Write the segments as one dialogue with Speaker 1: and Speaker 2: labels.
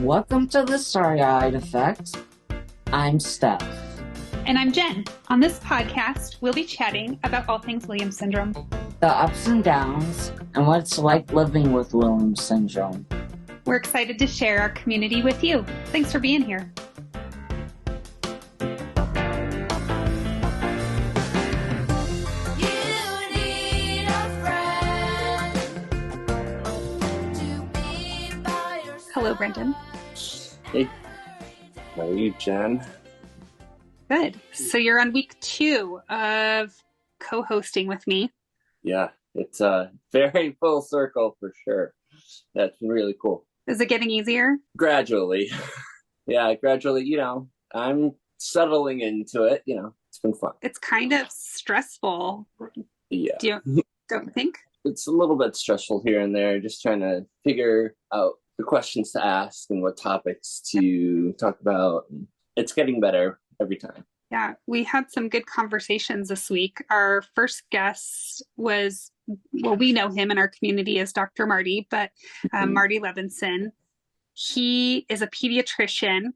Speaker 1: Welcome to the Starry-eyed Effect. I'm Steph.
Speaker 2: And I'm Jen. On this podcast, we'll be chatting about all things Williams syndrome.
Speaker 1: The ups and downs, and what it's like living with Williams syndrome.
Speaker 2: We're excited to share our community with you. Thanks for being here. Hello, Brendan.
Speaker 3: Hey, how are you, Jen?
Speaker 2: Good. So you're on week 2 of co-hosting with me.
Speaker 3: Yeah, it's very full circle for sure. That's been really cool.
Speaker 2: Is it getting easier?
Speaker 3: Gradually. Yeah, gradually, I'm settling into it, it's been fun.
Speaker 2: It's kind of stressful.
Speaker 3: Yeah.
Speaker 2: Don't you think?
Speaker 3: It's a little bit stressful here and there, just trying to figure out the questions to ask and what topics to talk about. It's getting better every time.
Speaker 2: Yeah, we had some good conversations this week. Our first guest was, we know him in our community as Dr. Marty, but Marty Levinson. He is a pediatrician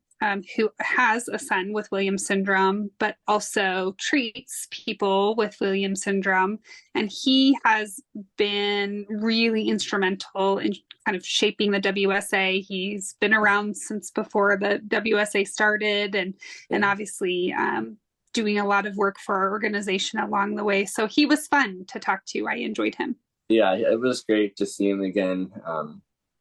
Speaker 2: who has a son with Williams syndrome, but also treats people with Williams syndrome. And he has been really instrumental in kind of shaping the WSA. He's been around since before the WSA started and obviously doing a lot of work for our organization along the way. So he was fun to talk to. I enjoyed him.
Speaker 3: Yeah, it was great to see him again.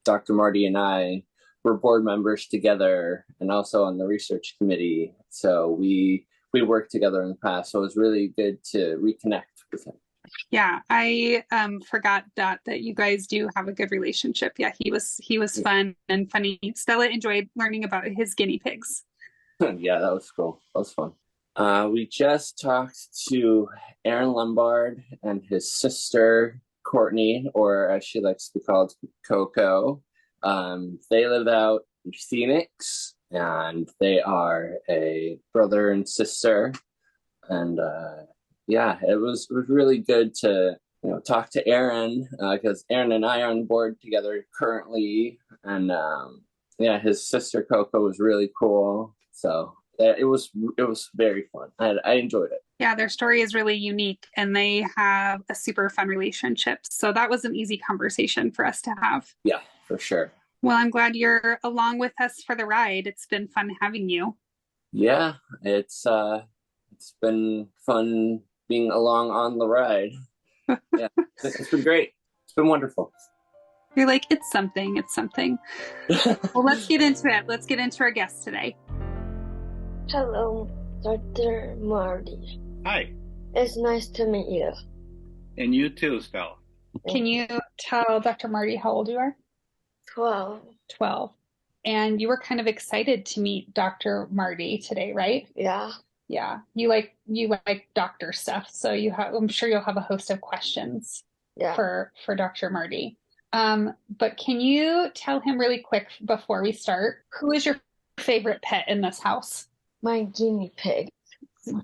Speaker 3: Dr. Marty and I were board members together and also on the research committee. So we worked together in the past. So it was really good to reconnect with him.
Speaker 2: Yeah, I forgot that you guys do have a good relationship. Yeah, he was fun and funny. Stella enjoyed learning about his guinea pigs.
Speaker 3: Yeah, that was cool. That was fun. We just talked to Aaron Lombard and his sister, Courtney, or as she likes to be called, Coco. They live out in Phoenix, and they are a brother and sister. And yeah, it was really good to talk to Aaron because Aaron and I are on the board together currently, and yeah, his sister Coco was really cool. So it was very fun. I enjoyed it.
Speaker 2: Yeah, their story is really unique, and they have a super fun relationship. So that was an easy conversation for us to have.
Speaker 3: Yeah, for sure.
Speaker 2: Well, I'm glad you're along with us for the ride. It's been fun having you.
Speaker 3: Yeah, it's been fun being along on the ride. Yeah, it's been great. It's been wonderful.
Speaker 2: You're like, it's something. Well, let's get into it. Let's get into our guest today.
Speaker 4: Hello, Dr. Marty.
Speaker 5: Hi.
Speaker 4: It's nice to meet you.
Speaker 5: And you too, Stella.
Speaker 2: Can you tell Dr. Marty how old you are?
Speaker 4: 12.
Speaker 2: And you were kind of excited to meet Dr. Marty today, right?
Speaker 4: Yeah.
Speaker 2: Yeah. You like doctor stuff. So I'm sure you'll have a host of questions for Dr. Marty. But can you tell him really quick before we start, who is your favorite pet in this house?
Speaker 4: My guinea pig.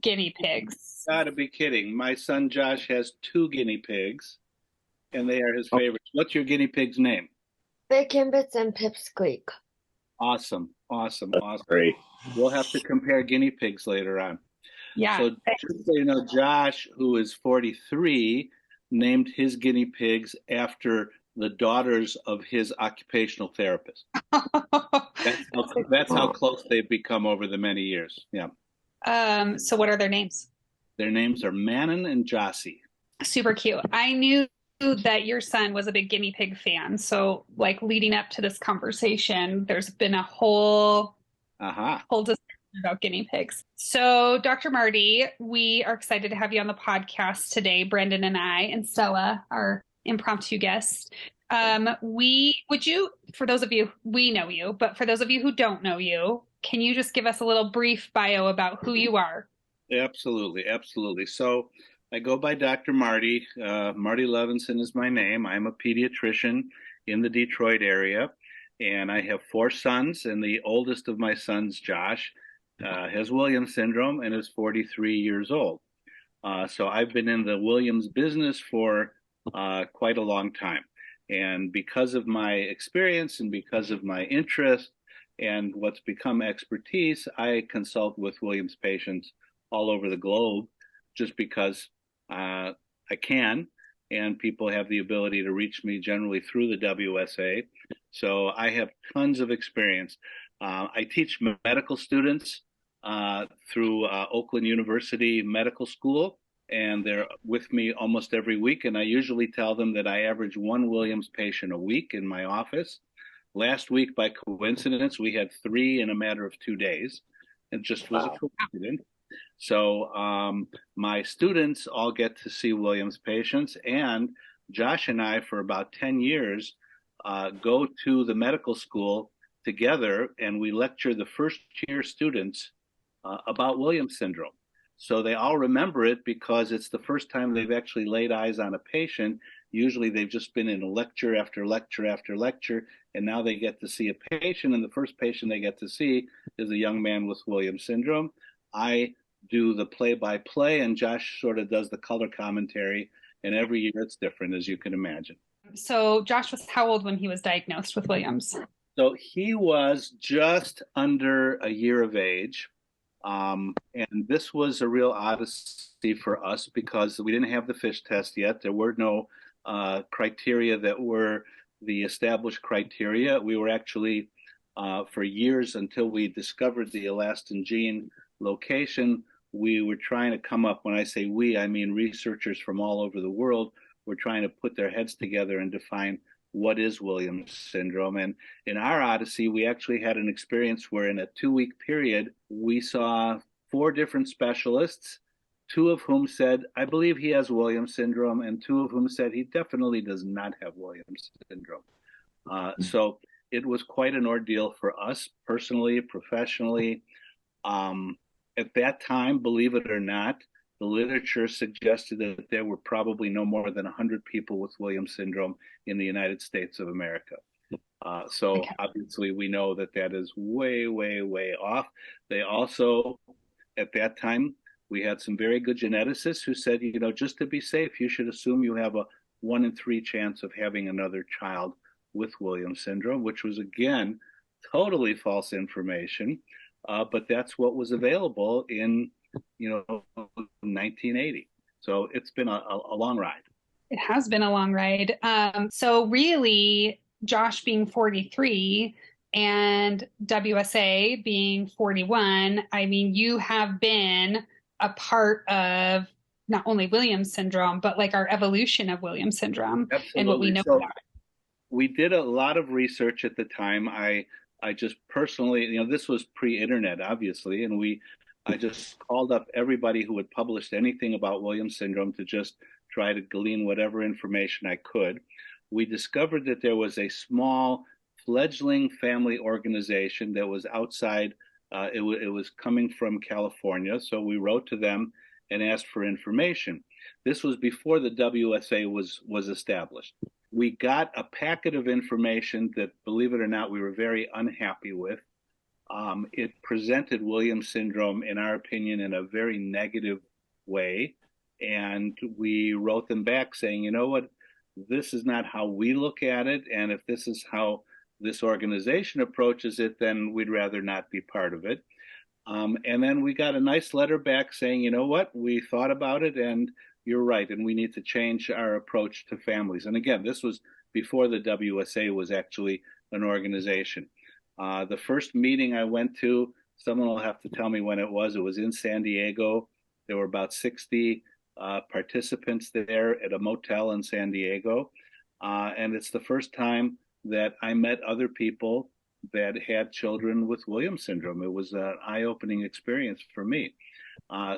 Speaker 2: Guinea pigs.
Speaker 5: Gotta be kidding. My son Josh has 2 guinea pigs, and they are his favorites. What's your guinea pig's name?
Speaker 4: Bacon Bits and Pipsqueak.
Speaker 5: Awesome.
Speaker 3: That's great.
Speaker 5: We'll have to compare guinea pigs later on.
Speaker 2: Yeah.
Speaker 5: So just so you know, Josh, who is 43, named his guinea pigs after the daughters of his occupational therapist. That's how close they've become over the many years. Yeah.
Speaker 2: So what are their names?
Speaker 5: Their names are Manon and Jossie.
Speaker 2: Super cute. I knew that your son was a big guinea pig fan. So like leading up to this conversation, there's been a whole discussion about guinea pigs. So Dr. Marty, we are excited to have you on the podcast today. Brendan and I and Stella, our impromptu guests. For those of you, we know you, but for those of you who don't know you, can you just give us a little brief bio about who you are?
Speaker 5: Absolutely. So I go by Dr. Marty. Marty Levinson is my name. I'm a pediatrician in the Detroit area, and I have 4 sons, and the oldest of my sons, Josh, has Williams syndrome and is 43 years old. So I've been in the Williams business for quite a long time. And because of my experience and because of my interest, And what's become expertise, I consult with Williams patients all over the globe just because I can, and people have the ability to reach me generally through the WSA. So I have tons of experience. I teach medical students through Oakland University Medical School, and they're with me almost every week. And I usually tell them that I average one Williams patient a week in my office. Last week, by coincidence, we had 3 in a matter of 2 days. It just was a coincidence. So my students all get to see Williams patients, and Josh and I, for about 10 years, go to the medical school together, and we lecture the first-year students about Williams syndrome. So they all remember it because it's the first time they've actually laid eyes on a patient. Usually they've just been in lecture after lecture after lecture, and now they get to see a patient, and the first patient they get to see is a young man with Williams syndrome. I do the play-by-play, and Josh sort of does the color commentary, and every year it's different, as you can imagine.
Speaker 2: So Josh was how old when he was diagnosed with Williams?
Speaker 5: So he was just under a year of age. And this was a real odyssey for us because we didn't have the FISH test yet. There were no criteria that were the established criteria. We were actually, for years until we discovered the elastin gene location, we were trying to come up, when I say we, I mean researchers from all over the world were trying to put their heads together and define what is Williams syndrome. And in our odyssey, we actually had an experience where in a 2-week period, we saw 4 different specialists, 2 of whom said, I believe he has Williams syndrome, and 2 of whom said he definitely does not have Williams syndrome. So it was quite an ordeal for us personally, professionally. At that time, believe it or not, the literature suggested that there were probably no more than 100 people with Williams syndrome in the United States of America. So obviously we know that that is way, way, way off. They also, at that time, we had some very good geneticists who said, you know, just to be safe, you should assume you have a 1 in 3 chance of having another child with Williams syndrome, which was, again, totally false information. But that's what was available in, 1980. So it's been a long ride.
Speaker 2: It has been a long ride. So really, Josh being 43 and WSA being 41, I mean, you have been a part of not only Williams syndrome, but like our evolution of Williams syndrome.
Speaker 5: Absolutely.
Speaker 2: And what we know about it.
Speaker 5: We did a lot of research at the time. I just personally, this was pre-internet, obviously, and I just called up everybody who had published anything about Williams syndrome to just try to glean whatever information I could. We discovered that there was a small fledgling family organization that was outside. It was coming from California, so we wrote to them and asked for information. This was before the WSA was established. We got a packet of information that, believe it or not, we were very unhappy with. It presented Williams syndrome, in our opinion, in a very negative way. And we wrote them back saying, you know what, this is not how we look at it. And if this is how this organization approaches it, then we'd rather not be part of it. And then we got a nice letter back saying, you know what, we thought about it and you're right. And we need to change our approach to families. And again, this was before the WSA was actually an organization. The first meeting I went to, someone will have to tell me when it was. It was in San Diego. There were about 60 participants there at a motel in San Diego. And it's the first time that I met other people that had children with Williams syndrome. It was an eye-opening experience for me.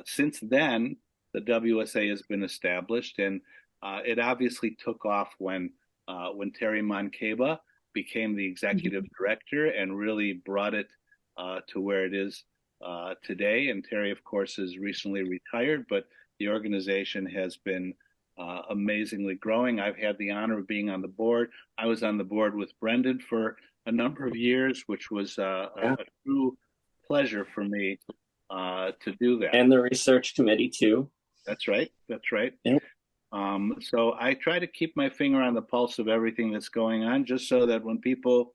Speaker 5: Since then, the WSA has been established, and it obviously took off when Terry Moncaba became the executive director and really brought it to where it is today. And Terry, of course, is recently retired, but the organization has been amazingly growing. I've had the honor of being on the board. I was on the board with Brendan for a number of years, which was a true pleasure for me to do that.
Speaker 3: And the research committee too.
Speaker 5: That's right. That's right.
Speaker 3: Yep.
Speaker 5: So I try to keep my finger on the pulse of everything that's going on, just so that when people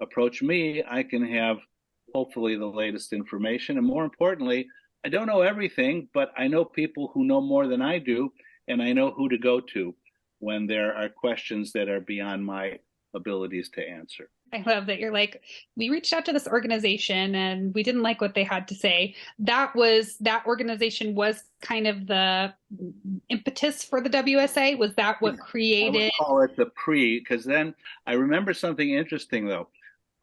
Speaker 5: approach me, I can have hopefully the latest information. And more importantly, I don't know everything, but I know people who know more than I do, and I know who to go to when there are questions that are beyond my abilities to answer.
Speaker 2: I love that you're like, we reached out to this organization and we didn't like what they had to say. That organization was kind of the impetus for the WSA. Was that what created?
Speaker 5: I would call it the because then I remember something interesting though.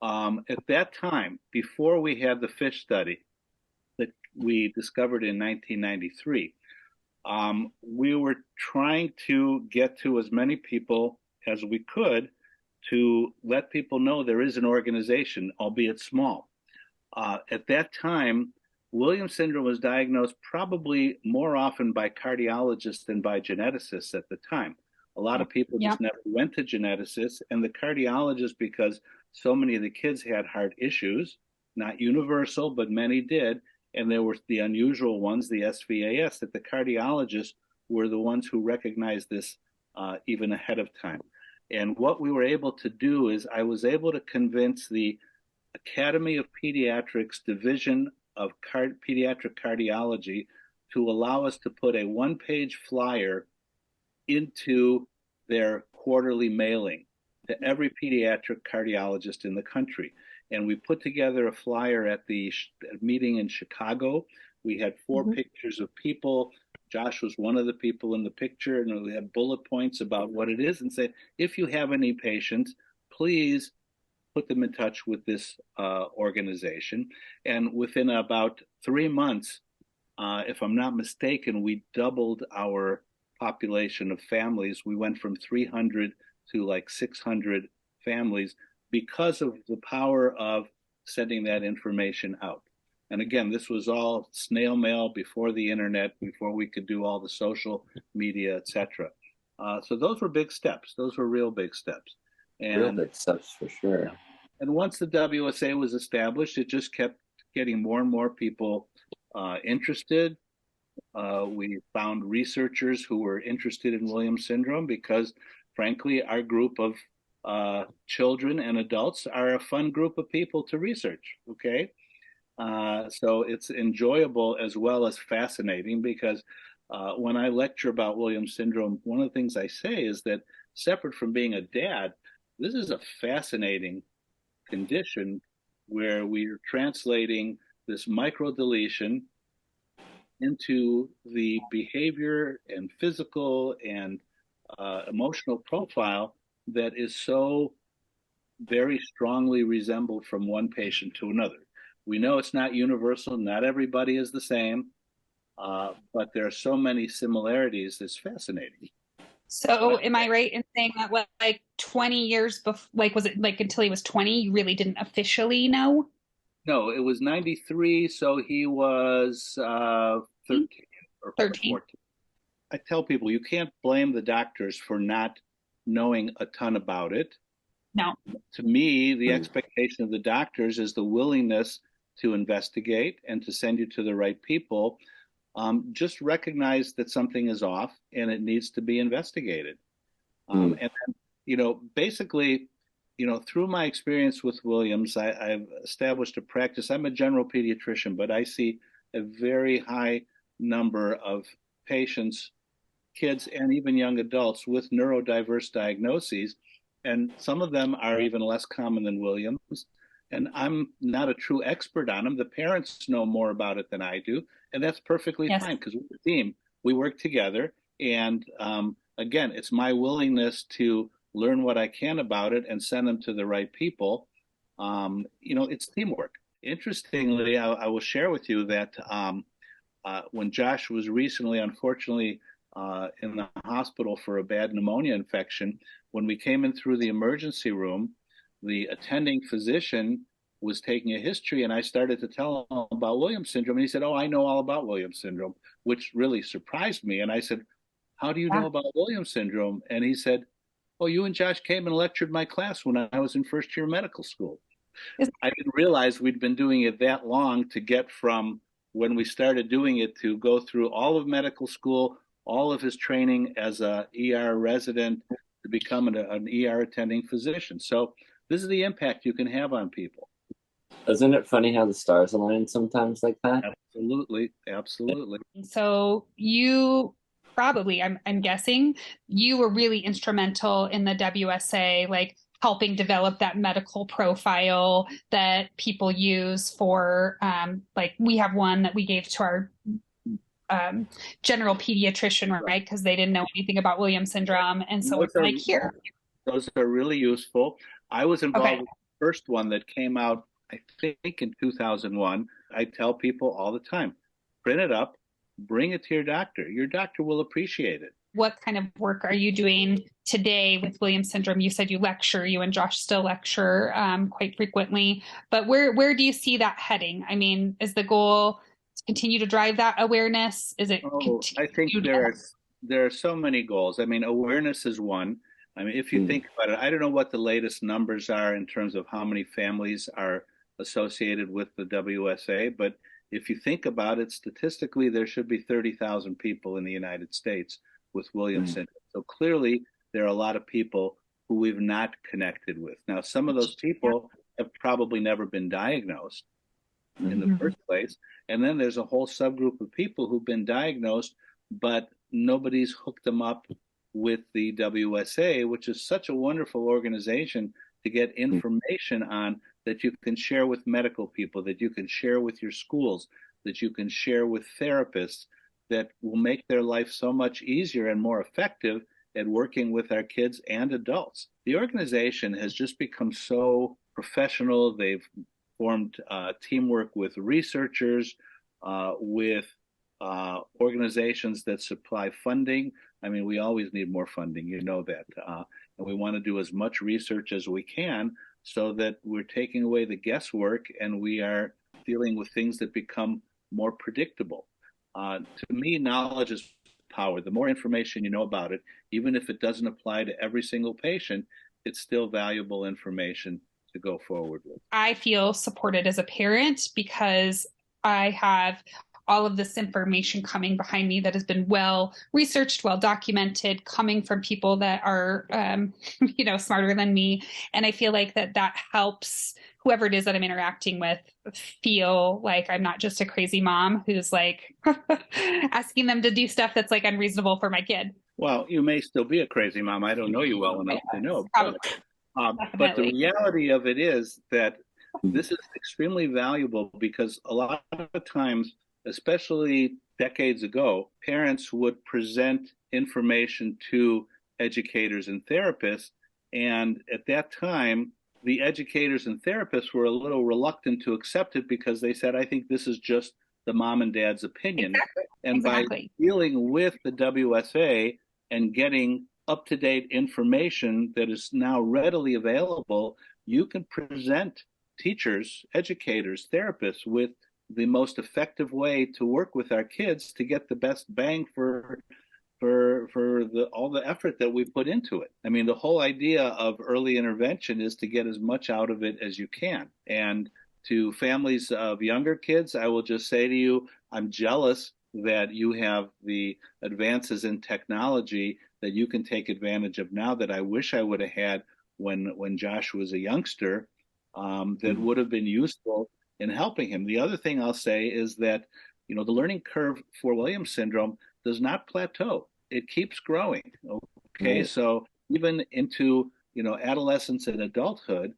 Speaker 5: At that time, before we had the fish study that we discovered in 1993, we were trying to get to as many people as we could to let people know there is an organization, albeit small. At that time, Williams syndrome was diagnosed probably more often by cardiologists than by geneticists at the time. A lot of people just never went to geneticists, and the cardiologists, because so many of the kids had heart issues, not universal, but many did, and there were the unusual ones, the SVAS, that the cardiologists were the ones who recognized this even ahead of time. And what we were able to do is I was able to convince the Academy of Pediatrics Division of Pediatric Cardiology to allow us to put a one-page flyer into their quarterly mailing to every pediatric cardiologist in the country. And we put together a flyer at the meeting in Chicago. We had 4 pictures of people. Josh was one of the people in the picture, and we had bullet points about what it is and said, if you have any patients, please put them in touch with this organization. And within about 3 months, if I'm not mistaken, we doubled our population of families. We went from 300 to like 600 families because of the power of sending that information out. And again, this was all snail mail before the internet, before we could do all the social media, etc. So those were big steps. Those were real big steps. And,
Speaker 3: real big steps for sure.
Speaker 5: And once the WSA was established, it just kept getting more and more people interested. We found researchers who were interested in Williams syndrome because, frankly, our group of children and adults are a fun group of people to research, okay? So it's enjoyable as well as fascinating because when I lecture about Williams syndrome, one of the things I say is that separate from being a dad, this is a fascinating condition where we're translating this microdeletion into the behavior and physical and emotional profile that is so very strongly resembled from one patient to another. We know it's not universal. Not everybody is the same, but there are so many similarities. It's fascinating.
Speaker 2: So am I right in saying that like 20 years before, like, was it like until he was 20, you really didn't officially know?
Speaker 5: No, it was 93. So he was 13 or
Speaker 2: 13.
Speaker 5: 14. I tell people you can't blame the doctors for not knowing a ton about it.
Speaker 2: No.
Speaker 5: To me, the expectation of the doctors is the willingness to investigate and to send you to the right people. Just recognize that something is off and it needs to be investigated. And then, basically, through my experience with Williams, I've established a practice. I'm a general pediatrician, but I see a very high number of patients, kids, and even young adults with neurodiverse diagnoses. And some of them are even less common than Williams. And I'm not a true expert on them. The parents know more about it than I do. And that's perfectly fine because we're a team. We work together. And again, it's my willingness to learn what I can about it and send them to the right people. It's teamwork. Interestingly, I will share with you that when Josh was recently, unfortunately, in the hospital for a bad pneumonia infection, when we came in through the emergency room, the attending physician was taking a history, and I started to tell him about Williams syndrome. And he said, "Oh, I know all about Williams syndrome," which really surprised me. And I said, "How do you know about Williams syndrome?" And he said, "Oh, you and Josh came and lectured my class when I was in first year medical school." I didn't realize we'd been doing it that long to get from when we started doing it to go through all of medical school, all of his training as a ER resident to become an ER attending physician. So This is the impact you can have on people.
Speaker 3: Isn't it funny how the stars align sometimes like that?
Speaker 5: Absolutely, absolutely.
Speaker 2: So you probably, I'm guessing, you were really instrumental in the WSA, like helping develop that medical profile that people use for, like we have one that we gave to our general pediatrician, right? Because they didn't know anything about Williams syndrome. And so it's like, here.
Speaker 5: Those are really useful. I was involved with the first one that came out, I think, in 2001. I tell people all the time, print it up, bring it to your doctor. Your doctor will appreciate it.
Speaker 2: What kind of work are you doing today with Williams syndrome? You said you lecture, you and Josh still lecture quite frequently, but where do you see that heading? I mean, is the goal to continue to drive that awareness? Is it?
Speaker 5: I think there are so many goals. I mean, awareness is one. I mean, if you think about it, I don't know what the latest numbers are in terms of how many families are associated with the WSA, but if you think about it, statistically, there should be 30,000 people in the United States with Williams syndrome. So clearly, there are a lot of people who we've not connected with. Now, some of those people have probably never been diagnosed in the first place. And then there's a whole subgroup of people who've been diagnosed, but nobody's hooked them up with the WSA, which is such a wonderful organization to get information on that you can share with medical people, that you can share with your schools, that you can share with therapists, that will make their life so much easier and more effective at working with our kids and adults. The organization has just become so professional. They've formed teamwork with researchers, with organizations that supply funding. I mean, we always need more funding, you know that. And we want to do as much research as we can so that we're taking away the guesswork and we are dealing with things that become more predictable. To me, knowledge is power. The more information you know about it, even if it doesn't apply to every single patient, it's still valuable information to go forward with.
Speaker 2: I feel supported as a parent because I have all of this information coming behind me that has been well researched, well documented, coming from people that are, smarter than me. And I feel like that helps whoever it is that I'm interacting with feel like I'm not just a crazy mom who's like asking them to do stuff that's like unreasonable for my kid.
Speaker 5: Well, you may still be a crazy mom. I don't know you well enough to know. But the reality of it is that this is extremely valuable because a lot of times, especially decades ago, parents would present information to educators and therapists. And at that time, the educators and therapists were a little reluctant to accept it because they said, I think this is just the mom and dad's opinion. And by dealing with the WSA and getting up-to-date information that is now readily available, you can present teachers, educators, therapists with the most effective way to work with our kids to get the best bang for all the effort that we put into it. I mean, the whole idea of early intervention is to get as much out of it as you can. And to families of younger kids, I will just say to you, I'm jealous that you have the advances in technology that you can take advantage of now that I wish I would have had when Josh was a youngster, that would have been useful in helping him. The other thing I'll say is that, the learning curve for Williams syndrome does not plateau. It keeps growing. Okay, so even into, adolescence and adulthood,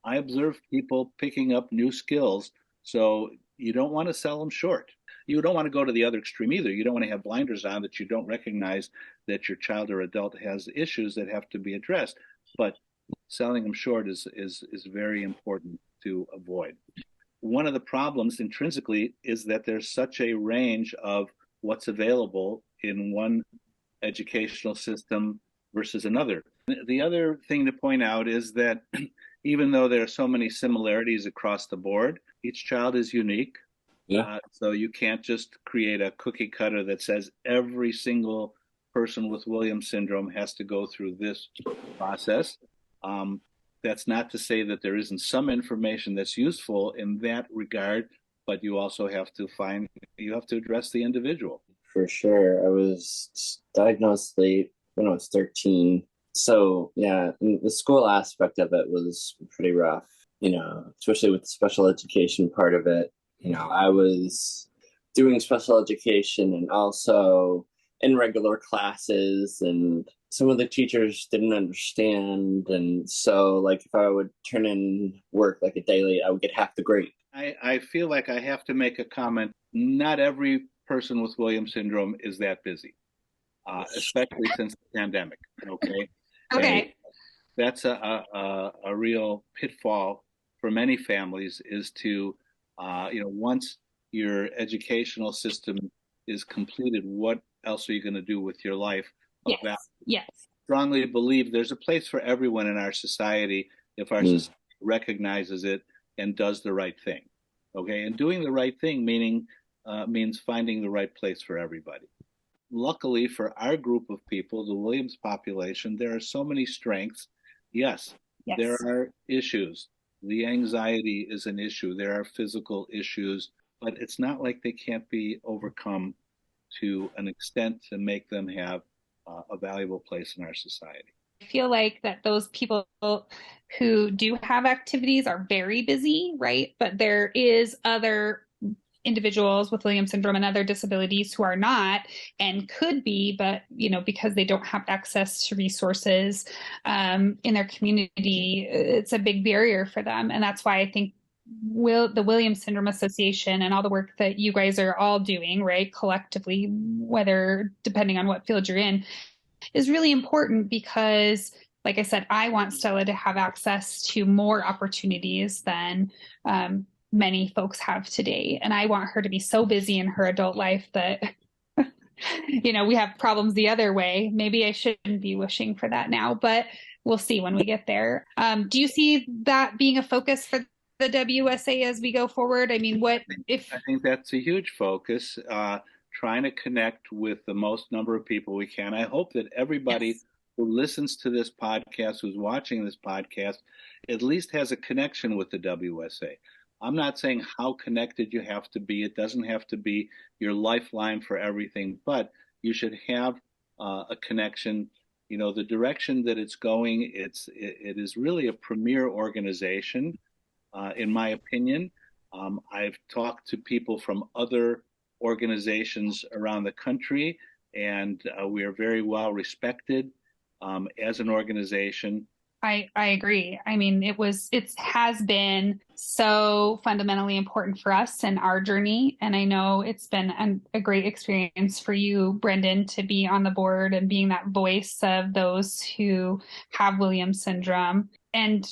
Speaker 5: I observe people picking up new skills. So you don't want to sell them short. You don't want to go to the other extreme either. You don't want to have blinders on that you don't recognize that your child or adult has issues that have to be addressed. But selling them short is very important to avoid. One of the problems intrinsically is that there's such a range of what's available in one educational system versus another. The other thing to point out is that even though there are so many similarities across the board, each child is unique. Yeah. So you can't just create a cookie cutter that says every single person with Williams syndrome has to go through this process. That's not to say that there isn't some information that's useful in that regard, but you also have to address the individual.
Speaker 3: For sure. I was diagnosed late when I was 13. So yeah, and the school aspect of it was pretty rough, especially with the special education part of it. I was doing special education and also in regular classes, and some of the teachers didn't understand. And so, like, if I would turn in work like a daily, I would get half the grade.
Speaker 5: I feel like I have to make a comment. Not every person with Williams syndrome is that busy, especially since the pandemic. Okay.
Speaker 2: Okay.
Speaker 5: And that's a real pitfall for many families is to, once your educational system is completed, what else are you going to do with your life?
Speaker 2: Yes.
Speaker 5: Strongly believe there's a place for everyone in our society if our society recognizes it and does the right thing. Okay, and doing the right thing means finding the right place for everybody. Luckily for our group of people, the Williams population, there are so many strengths. Yes, there are issues. The anxiety is an issue. There are physical issues, but it's not like they can't be overcome to an extent to make them have a valuable place in our society.
Speaker 2: I feel like that those people who do have activities are very busy, right? But there is other individuals with Williams syndrome and other disabilities who are not and could be, but because they don't have access to resources in their community, it's a big barrier for them. And that's why I think the Williams Syndrome Association and all the work that you guys are all doing, right, collectively, whether depending on what field you're in, is really important because, like I said, I want Stella to have access to more opportunities than many folks have today. And I want her to be so busy in her adult life that, we have problems the other way. Maybe I shouldn't be wishing for that now, but we'll see when we get there. Do you see that being a focus for the WSA as we go forward? I mean, I
Speaker 5: think that's a huge focus, trying to connect with the most number of people we can. I hope that everybody who listens to this podcast, who's watching this podcast, at least has a connection with the WSA. I'm not saying how connected you have to be. It doesn't have to be your lifeline for everything, but you should have a connection. The direction that it's going, it is really a premier organization, in my opinion. I've talked to people from other organizations around the country, and we are very well respected as an organization.
Speaker 2: I agree. I mean, it has been so fundamentally important for us in our journey. And I know it's been a great experience for you, Brendan, to be on the board and being that voice of those who have Williams syndrome. And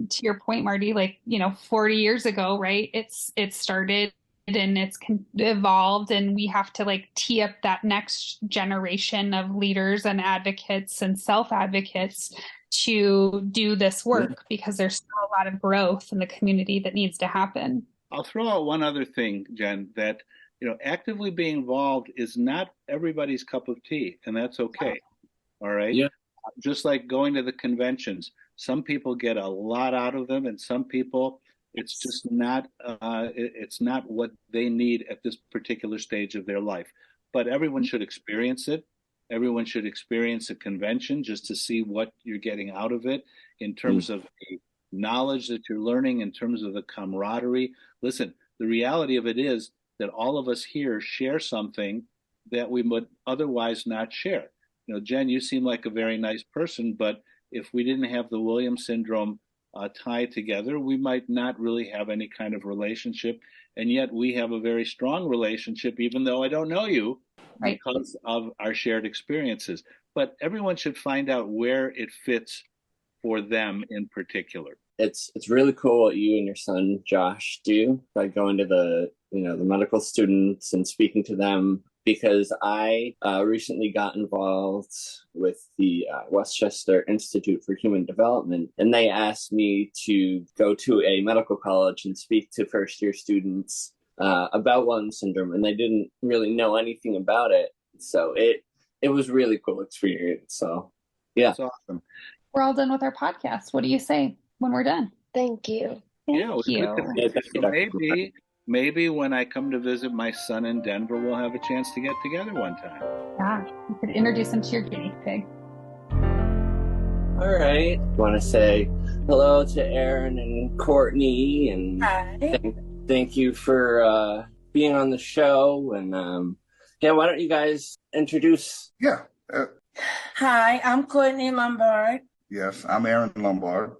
Speaker 2: to your point, Marty, 40 years ago, right? It started and it's evolved, and we have to tee up that next generation of leaders and advocates and self-advocates to do this work because there's still a lot of growth in the community that needs to happen.
Speaker 5: I'll throw out one other thing, Jen, that actively being involved is not everybody's cup of tea, and that's okay. All right.
Speaker 3: Yeah.
Speaker 5: Just like going to the conventions, some people get a lot out of them, and some people it's just not. It's not what they need at this particular stage of their life. But everyone should experience it. Everyone should experience a convention just to see what you're getting out of it in terms of the knowledge that you're learning, in terms of the camaraderie. Listen, the reality of it is that all of us here share something that we would otherwise not share. Jen, you seem like a very nice person, but if we didn't have the Williams syndrome tied together, we might not really have any kind of relationship. And yet we have a very strong relationship, even though I don't know you. Right. Because of our shared experiences. But everyone should find out where it fits for them in particular.
Speaker 3: It's really cool what you and your son Josh do by going to the medical students and speaking to them, because I recently got involved with the Westchester Institute for Human Development, and they asked me to go to a medical college and speak to first-year students about Williams syndrome, and they didn't really know anything about it. So it was really cool experience. So yeah.
Speaker 5: That's awesome.
Speaker 2: We're all done with our podcast. What do you say when we're done?
Speaker 4: Thank you.
Speaker 2: Thank you.
Speaker 5: So maybe when I come to visit my son in Denver, we'll have a chance to get together one time.
Speaker 2: Yeah, you could introduce him to your guinea pig.
Speaker 3: All right. Want to say hello to Aaron and Courtney, and thank you for being on the show. And why don't you guys introduce?
Speaker 6: Yeah.
Speaker 7: Hi, I'm Courtney Lombard.
Speaker 6: Yes, I'm Aaron Lombard.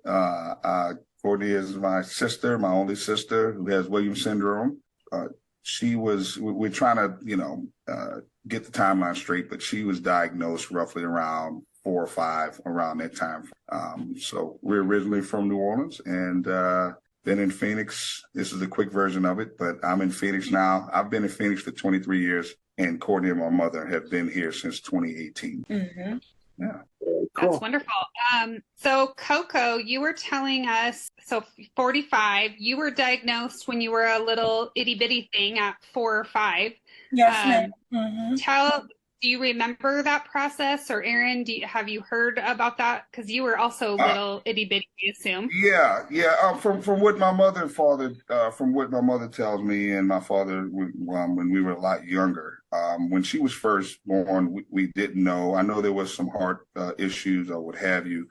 Speaker 6: Courtney is my sister, my only sister, who has Williams syndrome. We're trying to, get the timeline straight, but she was diagnosed roughly around 4 or 5, around that time. So we're originally from New Orleans and been in Phoenix. This is a quick version of it, but I'm in Phoenix now. I've been in Phoenix for 23 years, and Courtney and my mother have been here since 2018.
Speaker 2: Mm-hmm.
Speaker 6: Yeah.
Speaker 2: Cool. That's wonderful. So Coco, you were telling us, 45, you were diagnosed when you were a little itty bitty thing at 4 or 5.
Speaker 7: Yes, ma'am. Mm-hmm.
Speaker 2: Do you remember that process, or Aaron, have you heard about that? Because you were also little itty bitty, I assume.
Speaker 6: Yeah. From what my mother and father, from what my mother tells me, and my father, when we were a lot younger, when she was first born, we didn't know. I know there was some heart issues or what have you.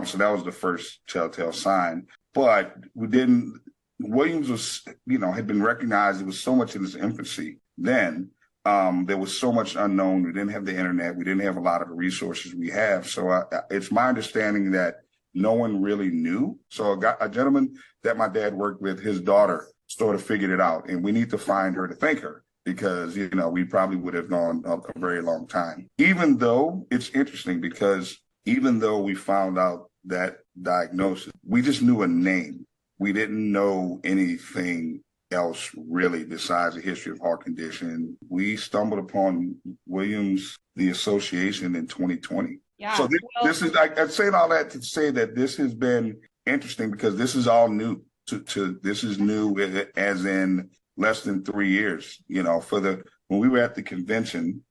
Speaker 6: So that was the first telltale sign. But we didn't. Williams was, had been recognized. It was so much in his infancy then. There was so much unknown. We didn't have the internet. We didn't have a lot of the resources we have. So it's my understanding that no one really knew. So a gentleman that my dad worked with, his daughter sort of figured it out, and we need to find her to thank her, because, we probably would have gone a very long time. Even though it's interesting, because even though we found out that diagnosis, we just knew a name. We didn't know anything else really besides the history of heart condition. We stumbled upon Williams, the association, in 2020.
Speaker 2: Yeah.
Speaker 6: So this is, I'm saying all that to say that this has been interesting, because this is all new this is new as in less than 3 years, when we were at the convention,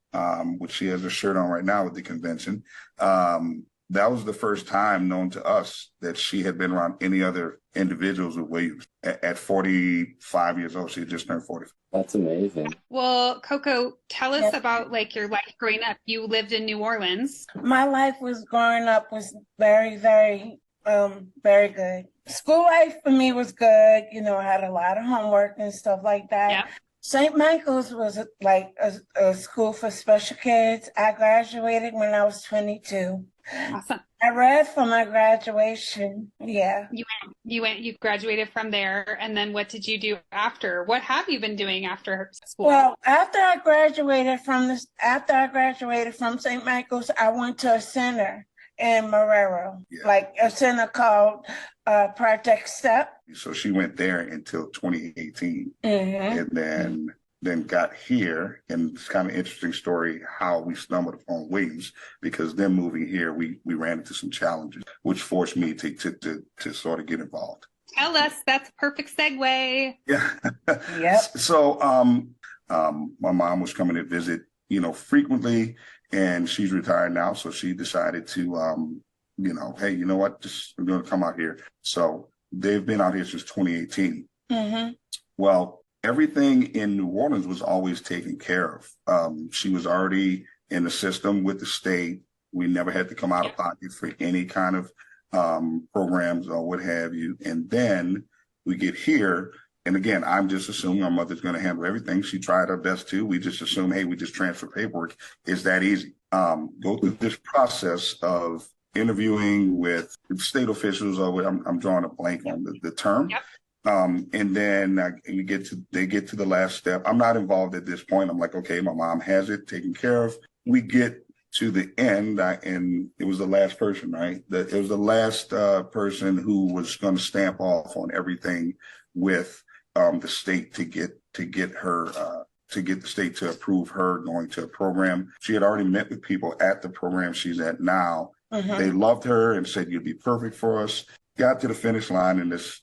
Speaker 6: which she has a shirt on right now with the convention, that was the first time known to us that she had been around any other individuals with Williams. At 45 years old, she had just turned 40.
Speaker 3: That's amazing.
Speaker 2: Well, Coco, tell us about your life growing up. You lived in New Orleans.
Speaker 7: My life growing up was very, very, very good. School life for me was good. I had a lot of homework and stuff like that.
Speaker 2: Yeah.
Speaker 7: St. Michael's was a school for special kids. I graduated when I was 22.
Speaker 2: Awesome.
Speaker 7: I read for my graduation. Yeah.
Speaker 2: You graduated from there, and then what did you do after? What have you been doing after school?
Speaker 7: Well, after I graduated from St. Michael's, I went to a center in Marrero, a center called Project Step.
Speaker 6: So she went there until 2018, and then got here. And it's kind of interesting story how we stumbled upon Williams, because then moving here, we ran into some challenges, which forced me to sort of get involved.
Speaker 2: Tell us. That's a perfect segue.
Speaker 6: Yeah.
Speaker 7: Yep.
Speaker 6: So my mom was coming to visit, frequently, and she's retired now. So she decided to, hey, you know what? We're going to come out here. So they've been out here since 2018. Mm-hmm. Well, everything in New Orleans was always taken care of. She was already in the system with the state. We never had to come out of pocket for any kind of programs or what have you. And then we get here. And again, I'm just assuming our mother's going to handle everything. She tried her best to. We just assume, hey, we just transfer paperwork. It's that easy. Go through this process of interviewing with state officials, or I'm drawing a blank on the term.
Speaker 2: Yep.
Speaker 6: And then they get to the last step. I'm not involved at this point. I'm like, okay, my mom has it taken care of. We get to the end, and it was the last person, right? It was the last person who was going to stamp off on everything with the state to get her to get the state to approve her going to a program. She had already met with people at the program she's at now. Mm-hmm. They loved her and said, you'd be perfect for us. Got to the finish line, and this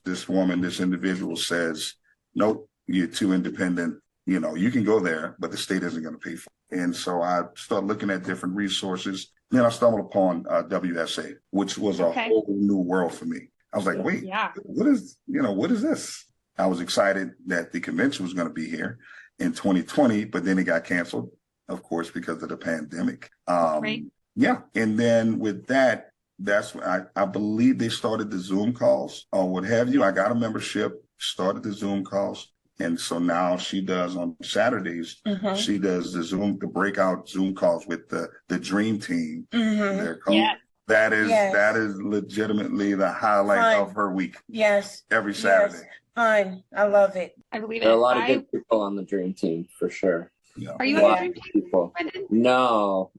Speaker 6: individual says, nope, you're too independent. You can go there, but the state isn't going to pay for it. And so I started looking at different resources. Then I stumbled upon WSA, which was a whole new world for me. I was like, wait, what is this? I was excited that the convention was going to be here in 2020, but then it got canceled, of course, because of the pandemic.
Speaker 2: Right.
Speaker 6: Yeah. And then with that, I believe they started the Zoom calls or what have you. I got a membership, started the Zoom calls. And so now she does on Saturdays, she does the breakout Zoom calls with the Dream Team. They're called. Yeah. That is legitimately the highlight of her week.
Speaker 7: Yes.
Speaker 6: Every Saturday.
Speaker 7: Yes. Fun. I love it.
Speaker 2: I believe it.
Speaker 3: There are a lot of good people on the Dream Team for sure.
Speaker 2: Yeah. Are you on the Dream Team?
Speaker 3: People. No,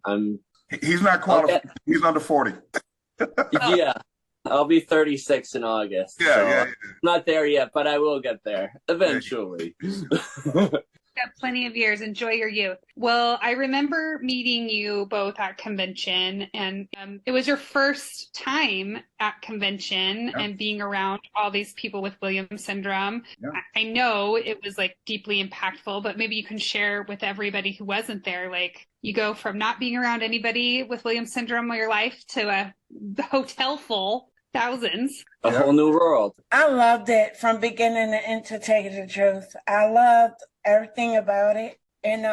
Speaker 6: He's not qualified. Okay. He's under 40.
Speaker 3: Yeah. I'll be 36 in August.
Speaker 6: Yeah.
Speaker 3: I'm not there yet, but I will get there eventually.
Speaker 2: Got plenty of years. Enjoy your youth. Well, I remember meeting you both at convention, and it was your first time at convention and being around all these people with Williams syndrome. Yeah. I know it was like deeply impactful, but maybe you can share with everybody who wasn't there, like you go from not being around anybody with Williams syndrome all your life to a hotel full, thousands.
Speaker 3: A whole new world.
Speaker 7: I loved it from beginning to end, to tell you the truth. I loved everything about it. And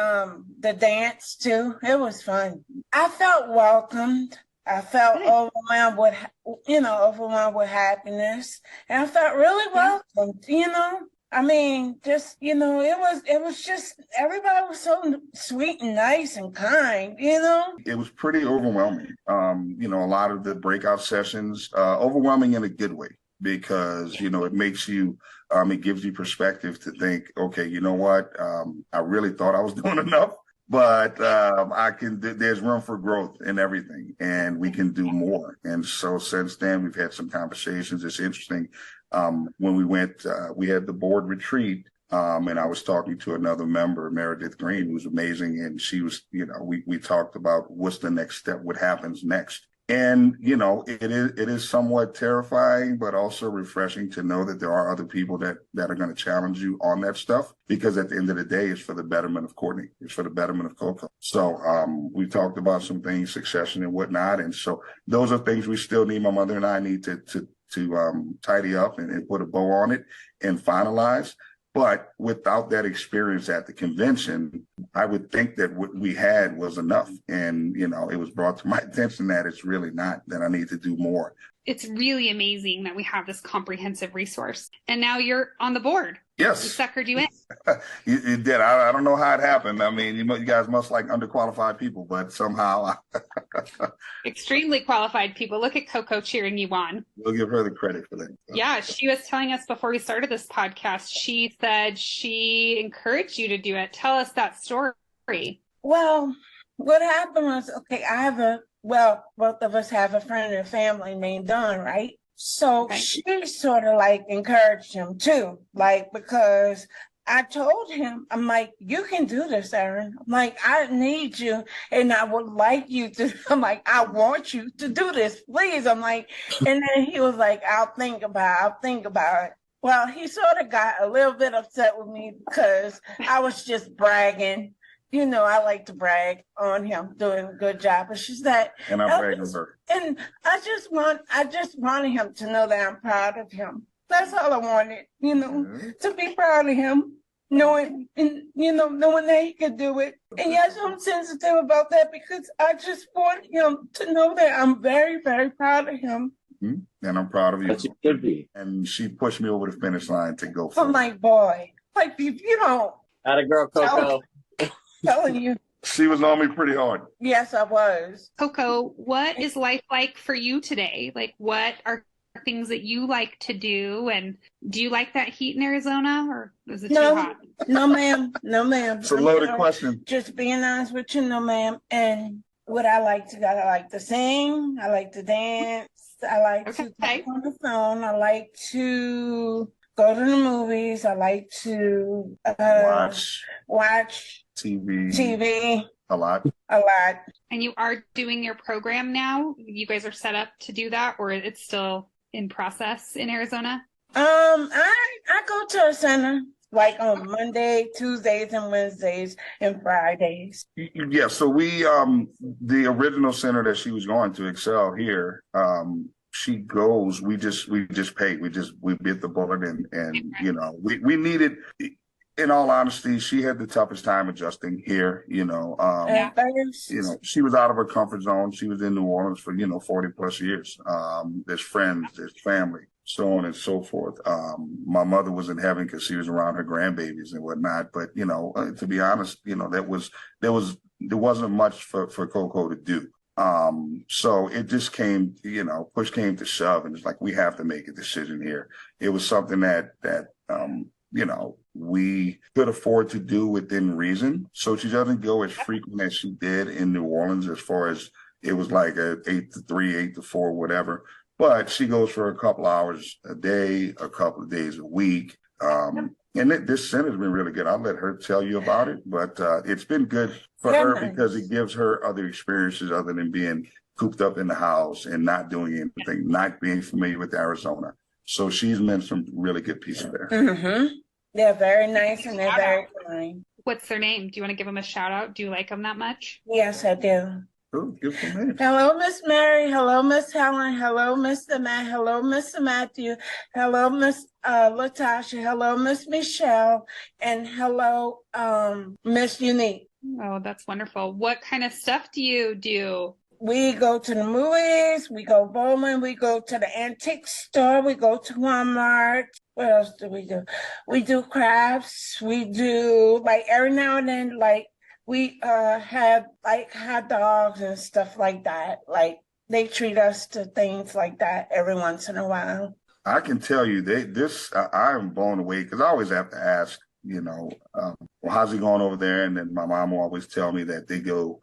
Speaker 7: the dance too. It was fun. I felt welcomed. I felt overwhelmed with happiness. And I felt really welcomed, I mean, just, it was just, everybody was so sweet and nice and kind,
Speaker 6: It was pretty overwhelming. A lot of the breakout sessions, overwhelming in a good way, because, it makes you, it gives you perspective to think, okay, you know what? I really thought I was doing enough, but there's room for growth in everything, and we can do more. And so since then, we've had some conversations. It's interesting. When we went, we had the board retreat, and I was talking to another member, Meredith Green, who's amazing. And she was, we talked about what's the next step, what happens next. And, it is somewhat terrifying, but also refreshing to know that there are other people that are going to challenge you on that stuff, because at the end of the day, it's for the betterment of Courtney. It's for the betterment of Coco. So, we talked about some things, succession and whatnot. And so those are things we still need. My mother and I need to tidy up and put a bow on it and finalize. But without that experience at the convention, I would think that what we had was enough. And, it was brought to my attention that it's really not, that I need to do more.
Speaker 2: It's really amazing that we have this comprehensive resource. And now you're on the board.
Speaker 6: Yes.
Speaker 2: We suckered you in.
Speaker 6: It did. I don't know how it happened. I mean, you guys must like underqualified people, but somehow.
Speaker 2: Extremely qualified people. Look at Coco cheering you on.
Speaker 6: We'll give her the credit for that.
Speaker 2: Yeah, she was telling us before we started this podcast, she said she encouraged you to do it. Tell us that story.
Speaker 7: Well, what happened was, both of us have a friend and family named Dawn, right? So she sort of like encouraged him too, because I told him, I'm like, you can do this, Aaron. I'm like, I need you and I would like you to, I'm like, I want you to do this, please. I'm like, and then he was like, I'll think about it. Well, he sort of got a little bit upset with me because I was just bragging. I like to brag on him doing a good job, but she's that.
Speaker 6: And I'm bragging on her.
Speaker 7: And I just wanted him to know that I'm proud of him. That's all I wanted, to be proud of him, knowing that he could do it. And yes, I'm sensitive about that because I just want him to know that I'm very, very proud of him.
Speaker 6: Mm-hmm. And I'm proud of you.
Speaker 3: But you should be.
Speaker 6: And she pushed me over the finish line to go for it.
Speaker 7: I'm like, boy, you don't.
Speaker 3: Atta girl, Coco.
Speaker 7: Telling you.
Speaker 6: She was on me pretty hard.
Speaker 7: Yes, I was.
Speaker 2: Coco, what is life like for you today? Like, what are things that you like to do? And do you like that heat in Arizona, or is it too hot?
Speaker 7: No, ma'am.
Speaker 6: It's a loaded question.
Speaker 7: Just being honest with you, no, ma'am. And what I like to sing. I like to dance. I like to talk on the phone. I like to go to the movies. I like to watch TV. A lot.
Speaker 2: And you are doing your program now? You guys are set up to do that, or it's still in process in Arizona?
Speaker 7: I go to a center like on Monday, Tuesdays, and Wednesdays, and Fridays.
Speaker 6: Yeah, so we the original center that she was going to, Excel here, she goes, we just paid. We bit the bullet and we needed. in all honesty, she had the toughest time adjusting here. She was out of her comfort zone. She was in New Orleans for 40 plus years. There's friends, there's family, so on and so forth. My mother was in heaven because she was around her grandbabies and whatnot. But to be honest, there wasn't much for Coco to do. So it just came, push came to shove, and it's like, we have to make a decision here. It was something that we could afford to do within reason. So she doesn't go as frequent as she did in New Orleans, as far as it was like a 8 to 3, 8 to 4, whatever. But she goes for a couple hours a day, a couple of days a week. And this center has been really good. I'll let her tell you about it, but it's been good for her because it gives her other experiences other than being cooped up in the house and not doing anything, not being familiar with Arizona. So she's met some really good people there.
Speaker 7: Mm-hmm. They're very nice and they're very kind.
Speaker 2: What's their name? Do you want to give them a shout out? Do you like them that much?
Speaker 7: Yes, I do.
Speaker 6: Oh, give them names.
Speaker 7: Hello, Miss Mary. Hello, Miss Helen. Hello, Mr. Matt. Hello, Mr. Matthew. Hello, Miss Latasha. Hello, Miss Michelle. And hello, Miss Unique.
Speaker 2: Oh, that's wonderful. What kind of stuff do you do?
Speaker 7: We go to the movies, we go bowling, we go to the antique store, we go to Walmart. What else do we do? We do crafts, we do, like, every now and then, like, we have, like, hot dogs and stuff like that. Like, they treat us to things like that every once in a while.
Speaker 6: I can tell you, I'm blown away, because I always have to ask, well, how's he going over there? And then my mom will always tell me that they go,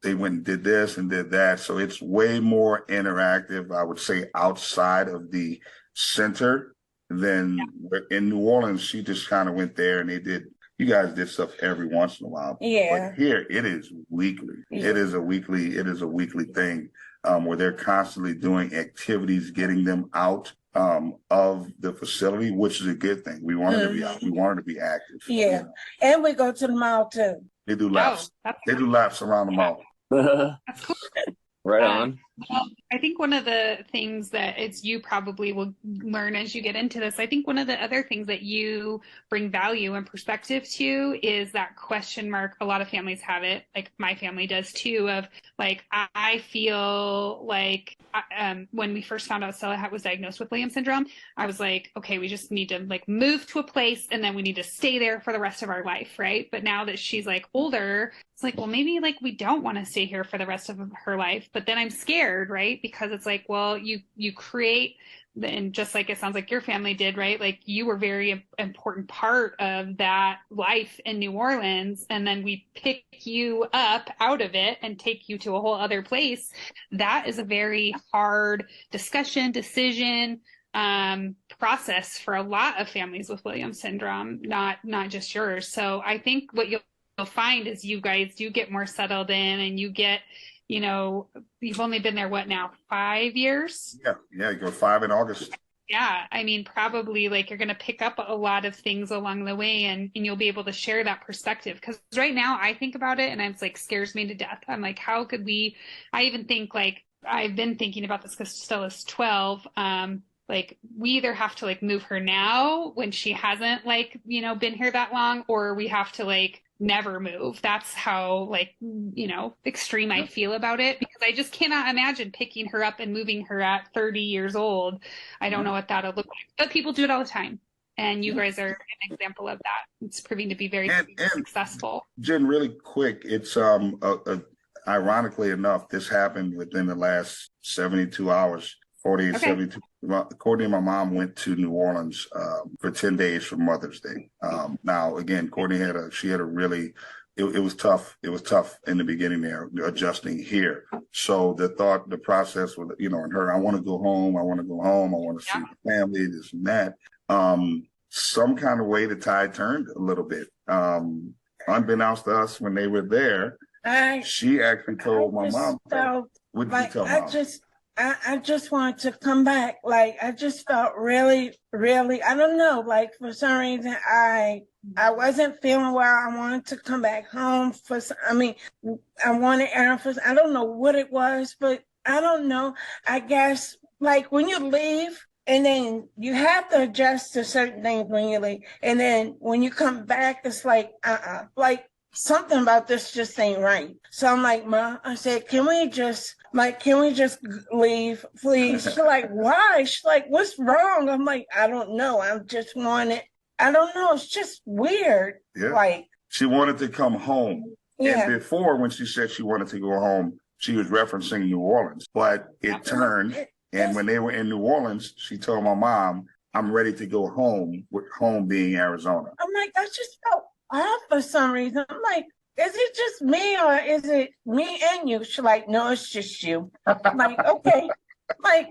Speaker 6: they went and did this and did that. So it's way more interactive, I would say, outside of the center than in New Orleans. She just kind of went there and you guys did stuff every once in a while.
Speaker 7: Yeah.
Speaker 6: But here it is weekly. Yeah. It is a weekly thing where they're constantly doing activities, getting them out of the facility, which is a good thing. We wanted to be out. We wanted to be active.
Speaker 7: Yeah. And we go to the mall too.
Speaker 6: They do laps. They do laps around the mall.
Speaker 2: That's cool.
Speaker 3: Right on.
Speaker 2: Well, I think one of the things that you probably will learn as you get into this, I think one of the other things that you bring value and perspective to is that question mark. A lot of families have it, like my family does too, of like, I feel like when we first found out Stella was diagnosed with Williams syndrome, I was like, okay, we just need to like move to a place and then we need to stay there for the rest of our life, right? But now that she's like older, it's like, well, maybe like we don't want to stay here for the rest of her life, but then I'm scared, right? Because it's like, well, you create, and just like it sounds like your family did, right? Like you were very important part of that life in New Orleans, and then we pick you up out of it and take you to a whole other place. That is a very hard decision, process for a lot of families with Williams syndrome, not just yours. So I think what you'll find is you guys do get more settled in, and you get, you've only been there, what now, 5 years?
Speaker 6: Yeah, you go 5 in August.
Speaker 2: Yeah, I mean, probably like you're going to pick up a lot of things along the way, and you'll be able to share that perspective. Because right now I think about it and it's like scares me to death. I'm like, how could I even think, like, I've been thinking about this because Stella's 12. Like we either have to like move her now when she hasn't like, been here that long, or we have to like never move. That's how like, extreme I feel about it, because I just cannot imagine picking her up and moving her at 30 years old. I don't know what that'll look like, but people do it all the time. And you guys are an example of that. It's proving to be very successful.
Speaker 6: Jen, really quick, it's ironically enough, this happened within the last 72 hours. 48, okay. 72. Courtney and my mom went to New Orleans for 10 days for Mother's Day. Now, again, Courtney had a really, it was tough. It was tough in the beginning there, adjusting here. So the process with, and her, I want to go home. I want to see the family, this and that. Some kind of way the tide turned a little bit. Unbeknownst to us when they were there, she actually told my mom. What did you tell mom?
Speaker 7: I just wanted to come back. Like, I just felt really, really, I don't know, like for some reason I wasn't feeling well. I wanted to come back home I wanted Aaron I don't know what it was, but I don't know. I guess like when you leave And then you have to adjust to certain things when you leave. And then when you come back, it's like, like something about this just ain't right. So I'm like, Ma, I said, can we just leave, please? She's like, why? She's like, what's wrong? I'm like, I don't know. I don't know. It's just weird.
Speaker 6: Yeah.
Speaker 7: Like,
Speaker 6: she wanted to come home.
Speaker 7: yeah.
Speaker 6: And before, when she said she wanted to go home, she was referencing New Orleans, but it turned. And when they were in New Orleans, she told my mom, I'm ready to go home, with home being Arizona.
Speaker 7: I'm like, I just felt off for some reason. I'm like, is it just me or is it me and you? She's like, no, it's just you. I'm like, okay. Like,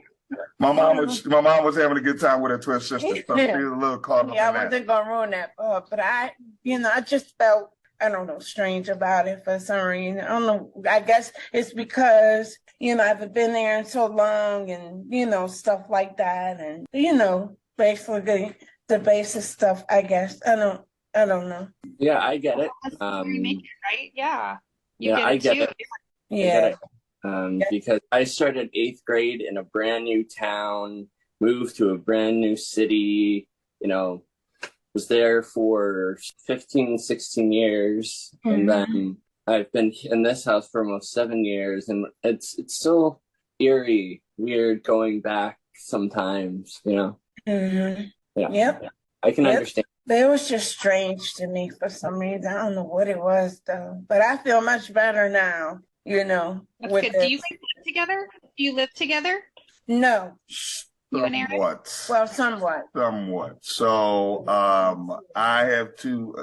Speaker 6: my mom was having a good time with her twin sister. So she was a little caught up.
Speaker 7: Yeah, I wasn't gonna ruin that, but I just felt, I don't know, strange about it for some reason. I don't know. I guess it's because, I've been there in so long and, stuff like that. And, basically the basic stuff, I guess. I don't know.
Speaker 3: Yeah, I get it.
Speaker 2: Right? Yeah.
Speaker 3: I get it.
Speaker 7: Yeah.
Speaker 3: Because I started 8th grade in a brand new town, moved to a brand new city, was there for 15, 16 years. Mm-hmm. And then I've been in this house for almost 7 years. And it's still eerie, weird going back sometimes,
Speaker 7: Mm-hmm.
Speaker 3: Yeah.
Speaker 7: Yep.
Speaker 3: I can understand.
Speaker 7: But it was just strange to me for some reason. I don't know what it was, though. But I feel much better now,
Speaker 2: That's good. Do you guys live together? Do you live together?
Speaker 7: No.
Speaker 6: Somewhat.
Speaker 7: Well, somewhat.
Speaker 6: So I have two,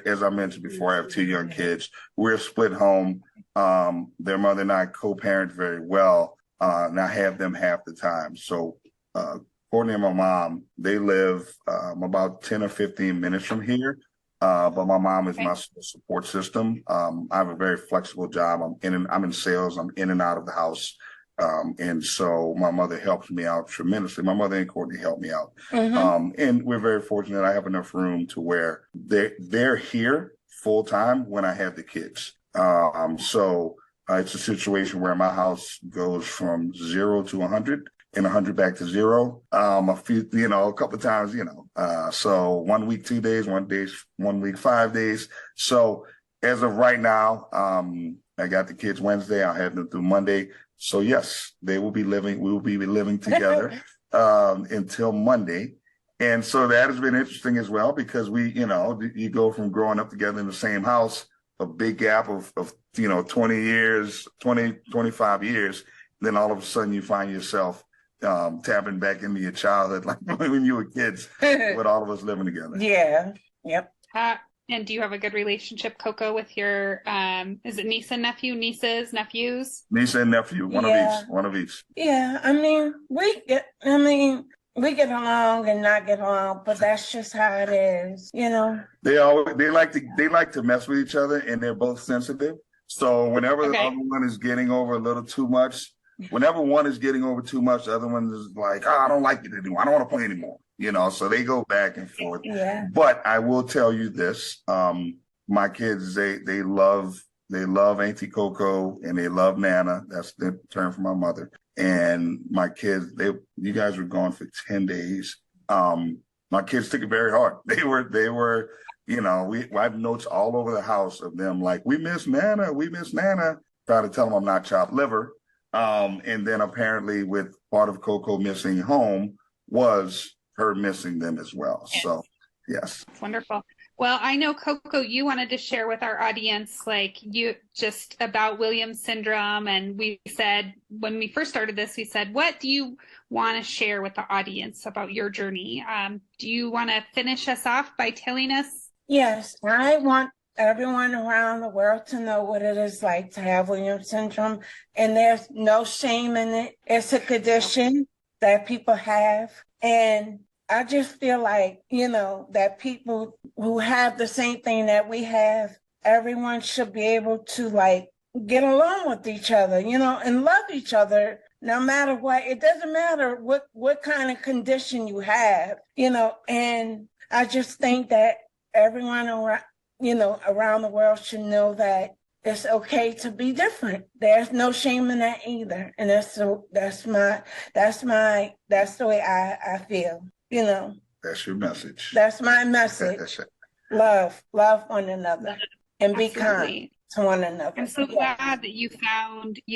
Speaker 6: as I mentioned before, I have 2 young kids. We're a split home. Their mother and I co-parent very well, and I have them half the time. So Courtney and my mom, they live about 10 or 15 minutes from here. But my mom is my support system. I have a very flexible job. I'm in sales. I'm in and out of the house. And so my mother helps me out tremendously. My mother and Courtney help me out. Mm-hmm. And we're very fortunate. I have enough room to where they're here full time when I have the kids. So it's a situation where my house goes from 0 to 100 and 100 back to 0. A couple of times, so 1 week, 2 days, 1 week, 5 days. So as of right now, I got the kids Wednesday. I'll have them through Monday. So yes, we will be living together until Monday. And so that has been interesting as well, because you go from growing up together in the same house, a big gap of 20 years, 20, 25 years. Then all of a sudden you find yourself tapping back into your childhood, like when you were kids, with all of us living together.
Speaker 7: Yeah. Yep.
Speaker 2: And do you have a good relationship, Coco, with your, is it niece and nephew, nieces, nephews?
Speaker 6: Niece and nephew, one of each.
Speaker 7: Yeah. We get along and not get along, but that's just how it is,
Speaker 6: They like to mess with each other, and they're both sensitive. So whenever the other one is getting over a little too much, whenever one is getting over too much, the other one is like, I don't like it anymore. I don't want to play anymore. So they go back and forth.
Speaker 7: Yeah.
Speaker 6: But I will tell you this: my kids, they love Auntie Coco and they love Nana. That's the term for my mother. And my kids, you guys were gone for 10 days. My kids took it very hard. They were, I have notes all over the house of them like, we miss Nana. Try to tell them I'm not chopped liver. And then apparently with part of Coco missing home was her missing them as well.
Speaker 2: Yes.
Speaker 6: So, yes.
Speaker 2: That's wonderful. Well, I know, Coco, you wanted to share with our audience, just about Williams syndrome. And we said, when we first started this, we said, what do you want to share with the audience about your journey? Do you want to finish us off by telling us?
Speaker 7: Yes, I want everyone around the world to know what it is like to have Williams syndrome. And there's no shame in it. It's a condition that people have. And I just feel like, that people who have the same thing that we have, everyone should be able to get along with each other, and love each other no matter what. It doesn't matter what kind of condition you have, and I just think that everyone around the world should know that it's okay to be different. There's no shame in that either. And that's the way I feel, you know.
Speaker 6: That's your message.
Speaker 7: That's my message. Love one another and be kind to one another.
Speaker 2: I'm so glad that you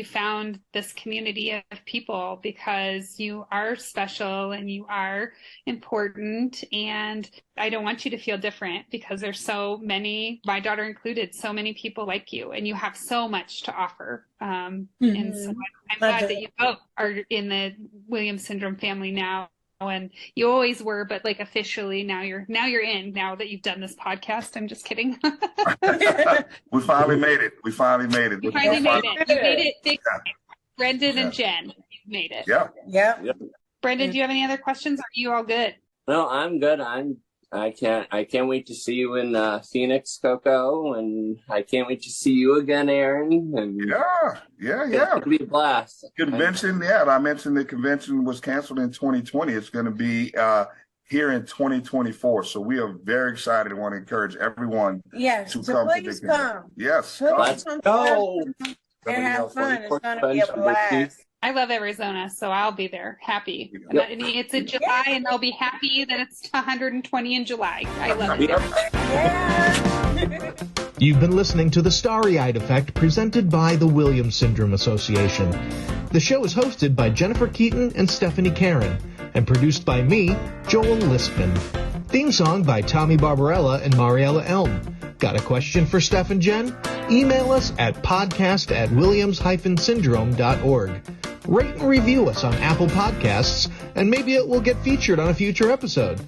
Speaker 2: found this community of people, because you are special and you are important, and I don't want you to feel different, because there's so many, my daughter included, so many people like you, and you have so much to offer. And so I'm glad that you both are in the Williams syndrome family now. And you always were, but like officially now you're in, now that you've done this podcast. I'm just kidding.
Speaker 6: We finally made it.
Speaker 2: You made it. You made it big. Yeah. Brendan and Jen, you made it.
Speaker 6: Yep.
Speaker 2: Brendan, do you have any other questions? Or are you all good?
Speaker 3: No, I'm good. I can't wait to see you in Phoenix, Coco, and I can't wait to see you again, Aaron. And
Speaker 6: yeah.
Speaker 3: It'll be a blast.
Speaker 6: Convention, I mentioned the convention was canceled in 2020. It's going to be here in 2024. So we are very excited and want to encourage everyone to come.
Speaker 7: Please come.
Speaker 6: Yes.
Speaker 3: Let's go.
Speaker 7: And have fun. It's going to be a blast.
Speaker 2: I love Arizona, so I'll be there happy. Yep. It's in July, and I'll be happy that it's 120 in July. I love it.
Speaker 7: Yeah.
Speaker 8: You've been listening to The Starry-eyed Effect, presented by the Williams Syndrome Association. The show is hosted by Jennifer Keaton and Stephanie Karen, and produced by me, Joel Lispman. Theme song by Tommy Barbarella and Mariella Elm. Got a question for Steph and Jen? Email us at podcast@williams-syndrome.org. Rate and review us on Apple Podcasts, and maybe it will get featured on a future episode.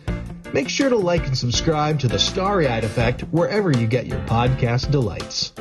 Speaker 8: Make sure to like and subscribe to The Starry-eyed Effect wherever you get your podcast delights.